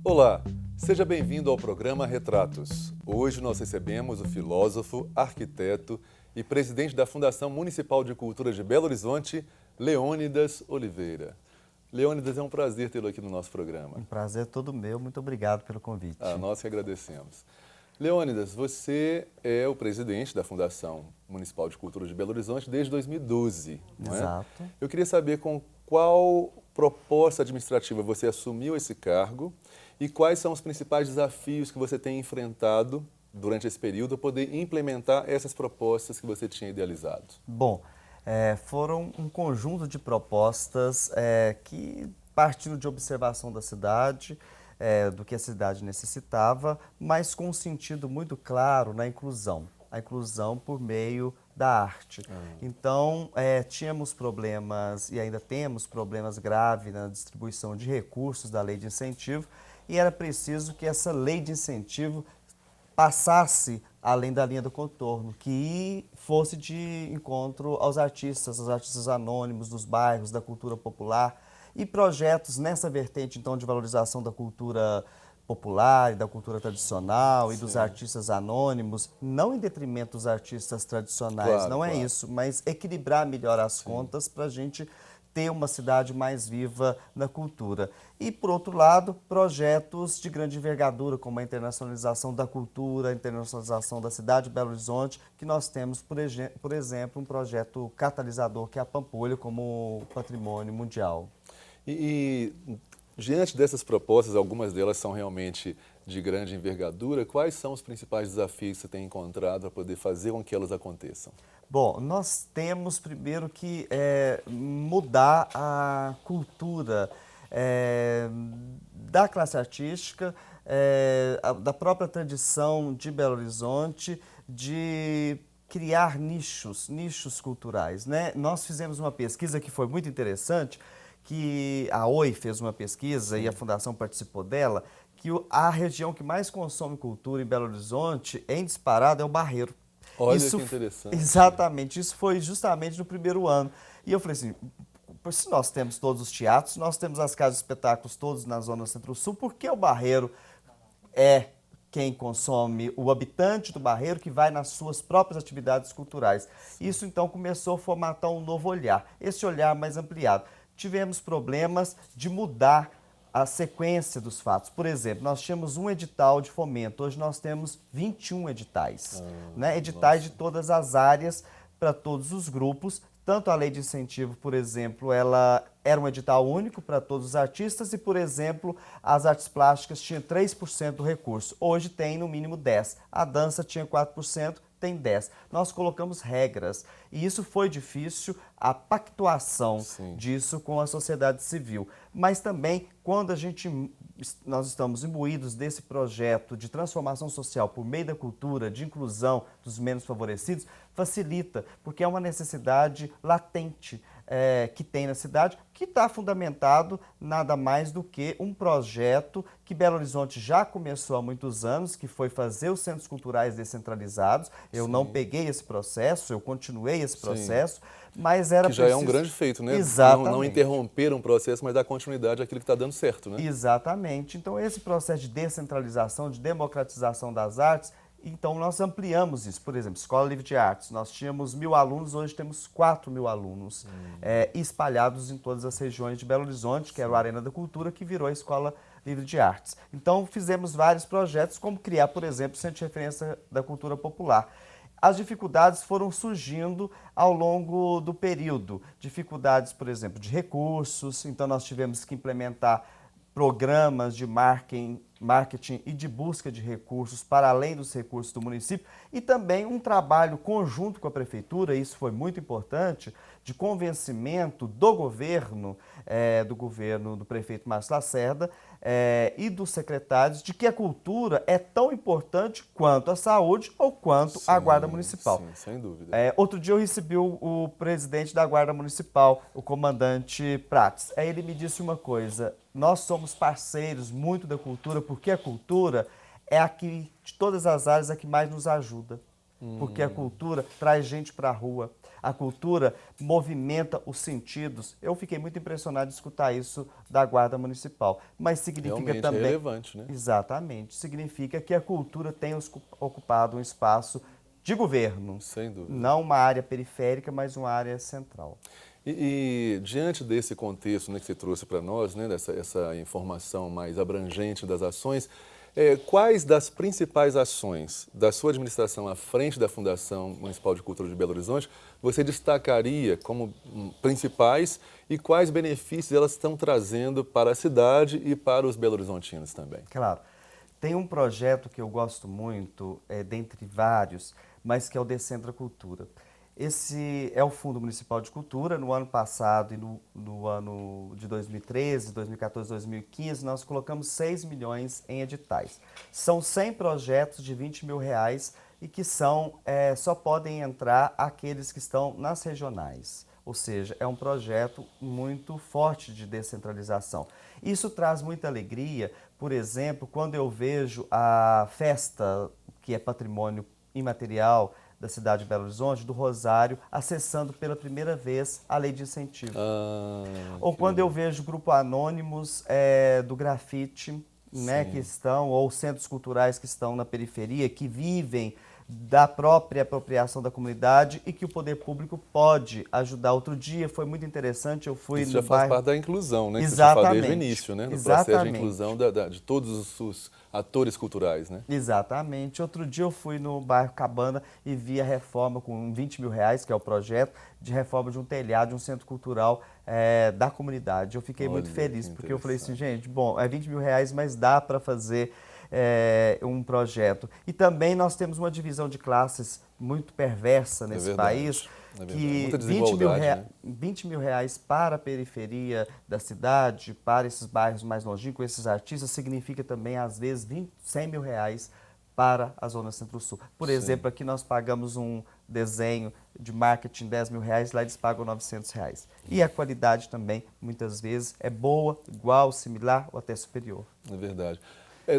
Olá, seja bem-vindo ao programa Retratos. Hoje nós recebemos o filósofo, arquiteto e presidente da Fundação Municipal de Cultura de Belo Horizonte, Leônidas Oliveira. Leônidas, é um prazer tê-lo aqui no nosso programa. Um prazer todo meu, muito obrigado pelo convite. Nós que agradecemos. Leônidas, você é o presidente da Fundação Municipal de Cultura de Belo Horizonte desde 2012, não é? Exato. Eu queria saber com qual proposta administrativa você assumiu esse cargo e quais são os principais desafios que você tem enfrentado durante esse período para poder implementar essas propostas que você tinha idealizado. Bom, foram um conjunto de propostas que partiram de observação da cidade, do que a cidade necessitava, mas com um sentido muito claro na inclusão. A inclusão por meio da arte. Então, tínhamos problemas e ainda temos problemas graves na distribuição de recursos da lei de incentivo e era preciso que essa lei de incentivo passasse além da linha do contorno, que fosse de encontro aos artistas anônimos dos bairros, da cultura popular e projetos nessa vertente, então, de valorização da cultura popular e da cultura tradicional e dos artistas anônimos, não em detrimento dos artistas tradicionais, Claro, não é claro. isso, mas equilibrar melhor as contas para a gente ter uma cidade mais viva na cultura. E, por outro lado, projetos de grande envergadura, como a internacionalização da cultura, a internacionalização da cidade de Belo Horizonte, que nós temos, por exemplo, um projeto catalisador, que é a Pampulha, como patrimônio mundial. E diante dessas propostas, algumas delas são realmente de grande envergadura, quais são os principais desafios que você tem encontrado para poder fazer com que elas aconteçam? Bom, nós temos primeiro que mudar a cultura da classe artística, da própria tradição de Belo Horizonte, de criar nichos culturais, né? Nós fizemos uma pesquisa que foi muito interessante, que a OI fez uma pesquisa e a Fundação participou dela, que a região que mais consome cultura em Belo Horizonte, em disparado, é o Barreiro. Olha que interessante. Exatamente, isso foi justamente no primeiro ano. E eu falei assim, se nós temos todos os teatros, nós temos as casas de espetáculos todos na zona centro-sul, por que o Barreiro é quem consome, o habitante do Barreiro que vai nas suas próprias atividades culturais? Isso então começou a formatar um novo olhar, esse olhar mais ampliado. Tivemos problemas de mudar a sequência dos fatos. Por exemplo, nós tínhamos um edital de fomento, hoje nós temos 21 editais, né? Editais de todas as áreas, para todos os grupos. Tanto a lei de incentivo, por exemplo, ela era um edital único para todos os artistas e, por exemplo, as artes plásticas tinham 3% do recurso. Hoje tem no mínimo 10%. A dança tinha 4%, tem 10%. Nós colocamos regras e isso foi difícil, a pactuação disso com a sociedade civil. Mas também, quando nós estamos imbuídos desse projeto de transformação social por meio da cultura, de inclusão dos menos favorecidos, facilita, porque é uma necessidade latente que tem na cidade, que está fundamentado nada mais do que um projeto que Belo Horizonte já começou há muitos anos, que foi fazer os centros culturais descentralizados. Eu não peguei esse processo, eu continuei esse processo, mas era preciso... Que já é um grande feito, né? Exatamente. Não interromper um processo, mas dar continuidade àquilo que está dando certo, né? Exatamente. Então, esse processo de descentralização, de democratização das artes, então nós ampliamos isso. Por exemplo, Escola Livre de Artes, nós tínhamos 1.000 alunos, hoje temos 4.000 alunos espalhados em todas as regiões de Belo Horizonte, que era o Arena da Cultura, que virou a Escola Livre de Artes. Então, fizemos vários projetos, como criar, por exemplo, o Centro de Referência da Cultura Popular. As dificuldades foram surgindo ao longo do período. Dificuldades, por exemplo, de recursos, então nós tivemos que implementar programas de marketing e de busca de recursos para além dos recursos do município e também um trabalho conjunto com a prefeitura, isso foi muito importante, de convencimento do governo do prefeito Márcio Lacerda e dos secretários de que a cultura é tão importante quanto a saúde ou quanto a Guarda Municipal. Sim, sem dúvida. Outro dia eu recebi o presidente da Guarda Municipal, o comandante Prates. Aí ele me disse uma coisa, nós somos parceiros muito da cultura, porque a cultura é a que, de todas as áreas, a que mais nos ajuda. porque a cultura traz gente para a rua, a cultura movimenta os sentidos. Eu fiquei muito impressionado de escutar isso da Guarda Municipal, mas significa Realmente também... é relevante, né? Exatamente, significa que a cultura tem ocupado um espaço de governo, Sem dúvida. não uma área periférica, mas uma área central. E diante desse contexto, né, que você trouxe para nós, né, essa informação mais abrangente das ações, quais das principais ações da sua administração à frente da Fundação Municipal de Cultura de Belo Horizonte você destacaria como principais e quais benefícios elas estão trazendo para a cidade e para os belo-horizontinos também? Claro, tem um projeto que eu gosto muito, dentre vários, mas que é o Decentra Cultura. Esse é o Fundo Municipal de Cultura. No ano passado e no ano de 2013, 2014, 2015, nós colocamos 6 milhões em editais. São 100 projetos de R$20 mil e que só podem entrar aqueles que estão nas regionais. Ou seja, é um projeto muito forte de descentralização. Isso traz muita alegria, por exemplo, quando eu vejo a festa, que é patrimônio imaterial da cidade de Belo Horizonte, do Rosário, acessando pela primeira vez a lei de incentivo. Ou quando eu vejo grupo anônimos do grafite, né, que estão, ou centros culturais que estão na periferia, que vivem da própria apropriação da comunidade e que o poder público pode ajudar. Outro dia foi muito interessante, eu fui Isso no já faz bairro... parte da inclusão, né? Que você Exatamente. fala desde o início, né? No processo de inclusão de todos os atores culturais, né? Exatamente. Outro dia eu fui no bairro Cabana e vi a reforma com R$20 mil, que é o projeto de reforma de um telhado de um centro cultural da comunidade. Eu fiquei muito feliz, porque eu falei assim, gente, bom, é R$20 mil, mas dá para fazer um projeto. E também nós temos uma divisão de classes muito perversa nesse país, que muita desigualdade, R$20 mil para a periferia da cidade, para esses bairros mais longínquos, esses artistas, significa também, às vezes, R$100 mil para a Zona Centro-Sul. Por exemplo, aqui nós pagamos um desenho de marketing R$10 mil, lá eles pagam R$900. E a qualidade também, muitas vezes, é boa, igual, similar ou até superior. É verdade.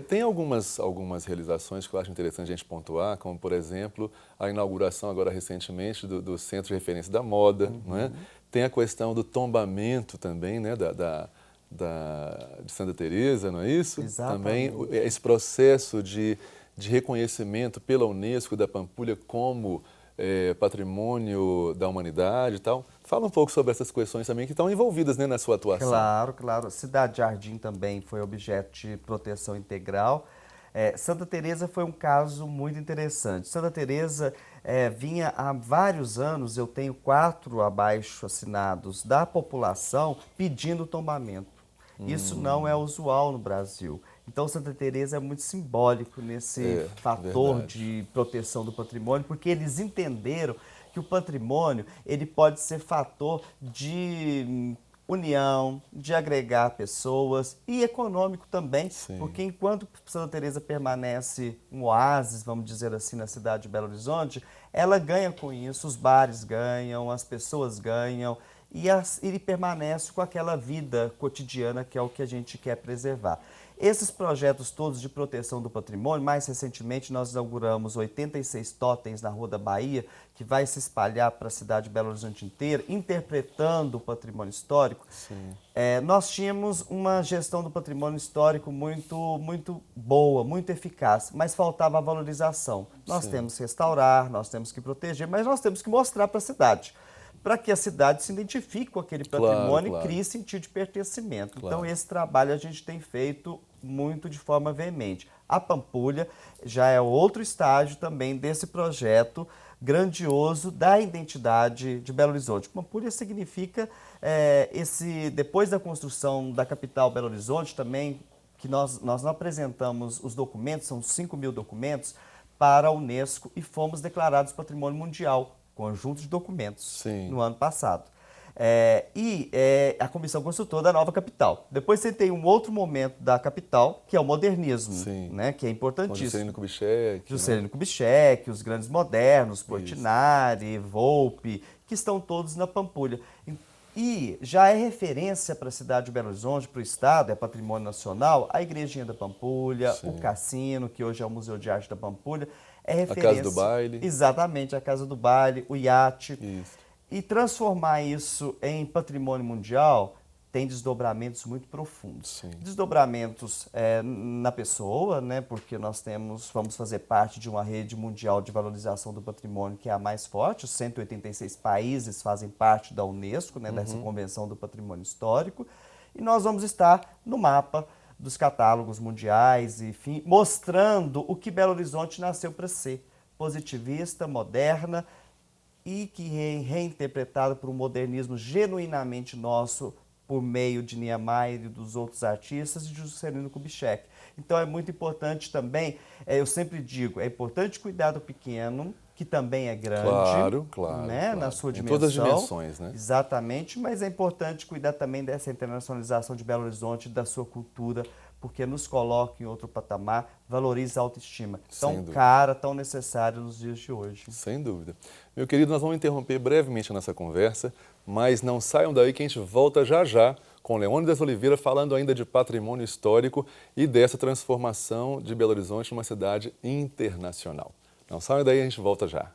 Tem algumas realizações que eu acho interessante a gente pontuar, como, por exemplo, a inauguração agora recentemente do Centro de Referência da Moda, não é? Tem a questão do tombamento também, né, de Santa Teresa, não é isso? Exatamente. Também esse processo de reconhecimento pela Unesco da Pampulha como patrimônio da humanidade e tal. Fala um pouco sobre essas questões também que estão envolvidas, né, na sua atuação. Claro, claro. Cidade Jardim também foi objeto de proteção integral. Santa Teresa foi um caso muito interessante. Santa Teresa vinha há vários anos, eu tenho 4 abaixo assinados da população pedindo tombamento. Isso não é usual no Brasil. Então, Santa Teresa é muito simbólico nesse fator de proteção do patrimônio, porque eles entenderam que o patrimônio ele pode ser fator de união, de agregar pessoas e econômico também, porque enquanto Santa Teresa permanece um oásis, vamos dizer assim, na cidade de Belo Horizonte, ela ganha com isso, os bares ganham, as pessoas ganham, e ele permanece com aquela vida cotidiana que é o que a gente quer preservar. Esses projetos todos de proteção do patrimônio, mais recentemente nós inauguramos 86 totens na Rua da Bahia, que vai se espalhar para a cidade de Belo Horizonte inteira, interpretando o patrimônio histórico. Nós tínhamos uma gestão do patrimônio histórico muito boa, muito eficaz, mas faltava a valorização. Nós temos que restaurar, nós temos que proteger, mas nós temos que mostrar para a cidade, para que a cidade se identifique com aquele patrimônio e crie sentido de pertencimento. Então, esse trabalho a gente tem feito muito de forma veemente. A Pampulha já é outro estágio também desse projeto grandioso da identidade de Belo Horizonte. Pampulha significa, depois da construção da capital Belo Horizonte, também, que nós não apresentamos os documentos, são 5 mil documentos, para a Unesco e fomos declarados Patrimônio Mundial, conjunto de documentos, no ano passado. A comissão construtora da nova capital. Depois você tem um outro momento da capital, que é o modernismo, né, que é importantíssimo. Juscelino Kubitschek. Juscelino Kubitschek, os grandes modernos, Portinari, Volpi, que estão todos na Pampulha. E já é referência para a cidade de Belo Horizonte, para o Estado, é patrimônio nacional, a Igrejinha da Pampulha, o Cassino, que hoje é o Museu de Arte da Pampulha. é referência. A Casa do Baile. Exatamente, a Casa do Baile, o iate. Isso. E transformar isso em patrimônio mundial tem desdobramentos muito profundos. Sim. Desdobramentos na pessoa, né, porque nós vamos fazer parte de uma rede mundial de valorização do patrimônio que é a mais forte. Os 186 países fazem parte da Unesco, né, dessa Convenção do Patrimônio Histórico. E nós vamos estar no mapa dos catálogos mundiais, enfim, mostrando o que Belo Horizonte nasceu para ser. Positivista, moderna e que é reinterpretada por um modernismo genuinamente nosso, por meio de Niemeyer e dos outros artistas e de Juscelino Kubitschek. Então é muito importante também, eu sempre digo, é importante cuidar do pequeno, que também é grande, claro, né, claro. na sua Em dimensão. todas as dimensões, né? Exatamente, mas é importante cuidar também dessa internacionalização de Belo Horizonte, da sua cultura, porque nos coloca em outro patamar, valoriza a autoestima. Tão cara, tão necessária nos dias de hoje. Sem dúvida. Meu querido, nós vamos interromper brevemente a nossa conversa, mas não saiam daí que a gente volta já já com Leônidas Oliveira falando ainda de patrimônio histórico e dessa transformação de Belo Horizonte numa cidade internacional. Não saiam daí, a gente volta já.